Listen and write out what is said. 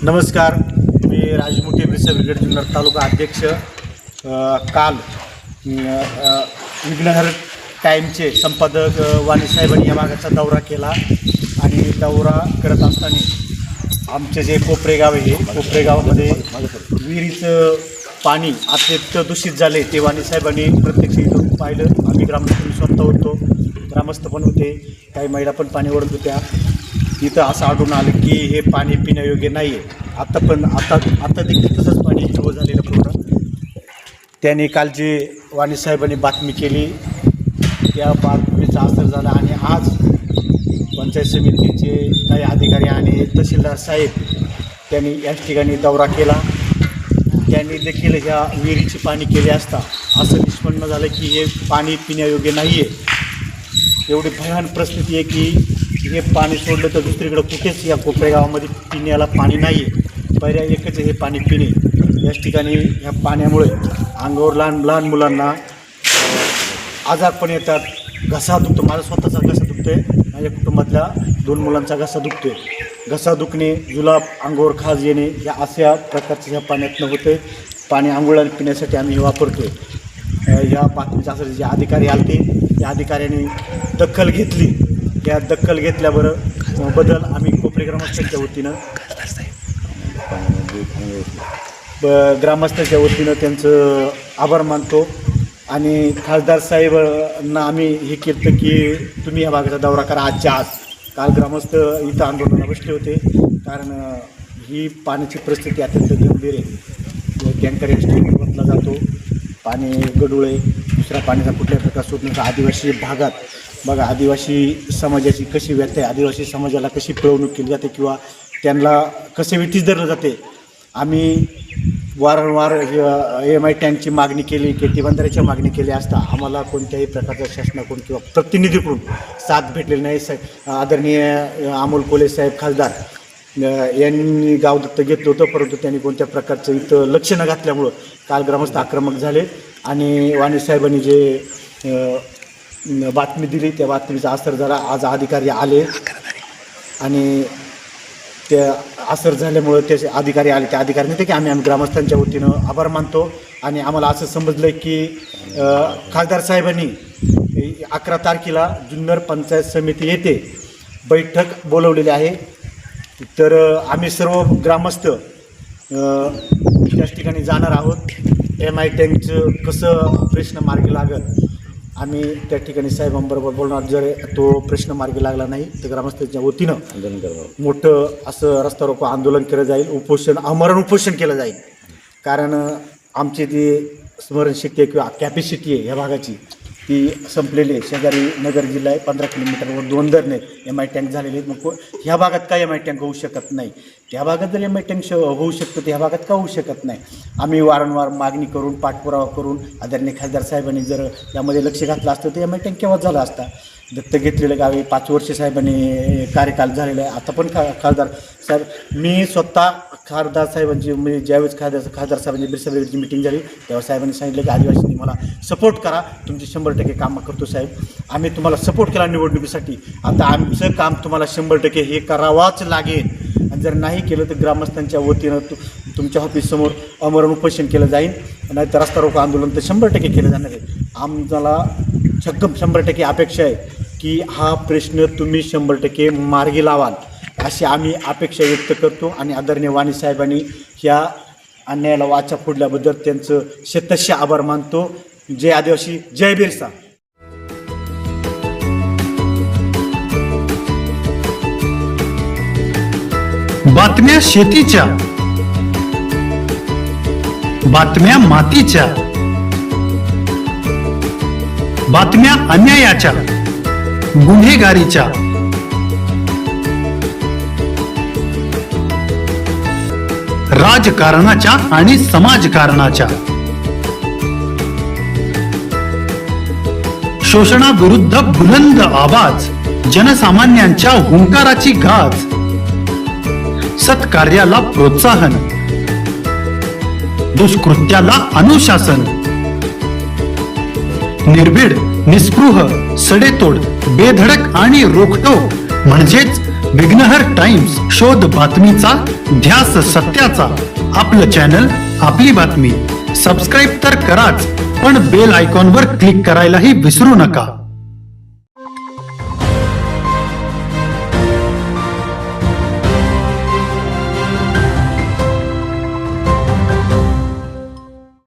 नमस्कार, मी राजमुठी ब्रिसर ब्रिगेड जुन्नर तालुका अध्यक्ष. काल विघ्नहर टाईमचे संपादक वाणी साहेबांनी या भागाचा दौरा केला आणि दौरा करत असताना आमचे जे कोपरे गाव आहे, कोपरे गावामध्ये विहिरीचं पाणी अत्यंत दूषित झाले. ते वाणी साहेबांनी प्रत्यक्ष इथून पाहिलं. आम्ही ग्रामस्थ स्वतः होतो, ग्रामस्थ पण होते, काही महिला पण पाणी ओढत होत्या. इथं असं आढळून आलं की हे पाणी पिण्यायोग्य नाही आहे. आता देखील तसंच पाणी हिरवं झालेलं पूर्ण. त्याने काल जे वाणी साहेबांनी बातमी केली त्या बातमीचा असर झाला आणि आज पंचायत समितीचे काही अधिकारी आणि तहसीलदार साहेब त्यांनी याच ठिकाणी दौरा केला. त्यांनी देखील ह्या विहिरीची पाणी केली असता असं निष्पन्न झालं की हे पाणी पिण्यायोग्य नाही आहे. एवढी भयान परिस्थिती आहे की हे पाणी सोडलं तर दुसरीकडं कुठेच या कोपऱ्या गावामध्ये पिण्याला पाणी नाही आहे. पर्याय एकच आहे, हे पाणी पिणे. याच ठिकाणी ह्या पाण्यामुळे अंगावर लहान मुलांना आजार पण येतात. घसा दुखतो, माझा स्वतःचा घसा दुखतो आहे, माझ्या कुटुंबातल्या 2 मुलांचा घसा दुखतो आहे. घसा दुखणे, जुलाब, अंगावर खाज येणे या अशा प्रकारच्या ह्या पाण्यातनं होते. पाणी आंघोळ पिण्यासाठी आम्ही हे वापरतो आहे. या बातमीचा असं जे अधिकारी आले त्या अधिकाऱ्यांनी दखल घेतली. त्या दखल घेतल्याबद्दल आम्ही कोपरे ग्रामस्थांच्या वतीनं त्यांचं आभार मानतो. आणि खासदार साहेबांना आम्ही हे केलं की तुम्ही या भागाचा दौरा करा आजच्या आज. काल ग्रामस्थ इथं आंदोलनाला बसले होते कारण ही पाण्याची परिस्थिती अत्यंत गंभीर आहे. टँकर वरला जातो, पाणी गढूळ आहे, दुसरा पाण्याचा कुठल्याही प्रकार सुट नसतो. आदिवासी भागात बघा, आदिवासी समाजाची कशी व्यथा आहे, आदिवासी समाजाला कशी पिळवणूक केली जाते किंवा त्यांना कसे विठीस धरलं जाते. आम्ही वारंवार MI टँकची मागणी केली, केटी बंधाऱ्याची मागणी केली असता आम्हाला कोणत्याही प्रकारच्या शासनाकडून किंवा प्रतिनिधीकडून साथ भेटलेली नाही. आदरणीय अमोल कोल्हे साहेब खासदार यांनी गाव दत्तक घेतलं होतं, परंतु त्यांनी कोणत्या प्रकारचं इथं लक्ष न घातल्यामुळं काल ग्रामस्थ आक्रमक झाले आणि वाणी साहेबांनी जे बातमी दिली त्या बातमीचा असर झाला. आज अधिकारी आले आणि त्या असर झाल्यामुळं त्याचे अधिकारी आले. त्या अधिकाऱ्यांनी ते की आम्ही ग्रामस्थांच्या वतीनं आभार मानतो. आणि आम्हाला असं समजलं की खासदार साहेबांनी 11 तारखेला जुन्नर पंचायत समिती येथे बैठक बोलवलेली आहे. तर आम्ही सर्व ग्रामस्थ त्याच ठिकाणी जाणार आहोत. MI टँकचं कसं प्रश्न मार्गी लागत आम्ही त्या ठिकाणी साहेबांबरोबर बोलणार. जर तो प्रश्न मार्गी लागला नाही तर ग्रामस्थांच्या वतीनं मोठं असं रस्ता रोको आंदोलन केलं जाईल, उपोषण, आमरण उपोषण केलं जाईल. कारण आमची ती स्मरणशक्ती किंवा कॅपॅसिटी आहे ह्या भागाची ती संपलेली आहे. शेजारी नगर जिल्हा आहे, 15 किलोमीटरवर 2 धरणे MI टँक झालेले आहेत. मग ह्या भागात काय MI टँक होऊ शकत नाही? त्या भागात जर MI टँक होऊ शकतं तर ह्या भागात का होऊ शकत नाही? आम्ही वारंवार मागणी करून पाठपुरावा करून आदरणीय खासदार साहेबांनी जर यामध्ये लक्ष घातलं असतं तर MI टँक केव्हा झाला असता. दत्तक घेतलेलं गावी 5 वर्ष साहेबांनी कार्यकाल झालेला आहे. आता पण खासदार साहेब, मी स्वतः खासदार साहेबांची म्हणजे ज्यावेळेस खासदार साहेबांची ब्रिसर ब्रिगेडची मीटिंग झाली तेव्हा साहेबांनी सांगितलं की आदिवासींनी मला सपोर्ट करा, तुमची 100% कामं करतो साहेब, आम्ही तुम्हाला सपोर्ट केला निवडणुकीसाठी. आता आमचं काम तुम्हाला 100% हे करावाच लागेल. आणि जर नाही केलं तर ग्रामस्थांच्या वतीनं तुमच्या ऑफिससमोर आमरण उपोषण केलं जाईल, नाहीतर रस्ता रोको आंदोलन तर 100% केलं जाणार आहे. आम्हाला 100% अपेक्षा आहे की हा प्रश्न तुम्ही 100% मार्गी लावाल अशी आम्ही अपेक्षा व्यक्त करतो. आणि आदरणीय वाणी साहेबांनी ह्या अन्यायाला वाचा फोडल्याबद्दल त्यांचं शतशः आभार मानतो. जय आदिवासी, जय बिरसा. बातम्या शेतीच्या, बातम्या मातीच्या, बातम्या अन्यायाच्या, गुन्हेगारीच्या, राजकारणाच्या आणि समाजकारणाच्या, शोषणाविरुद्ध बुलंद आवाज, जनसामान्यांच्या हुंकाराची गाज, सत्कार्याला प्रोत्साहन, दुष्कृत्याला अनुशासन, निर्भीड, निस्पृह, सडेतोड, बेधडक आणि रोखठोक म्हणजेच विघ्नहर टाइम्स, शोध बातमीचा, ध्यास सत्याचा. आपलं चॅनल, आपली बातमी. सबस्क्राईब तर कराच, पण बेल आयकॉनवर क्लिक करायलाही विसरू नका.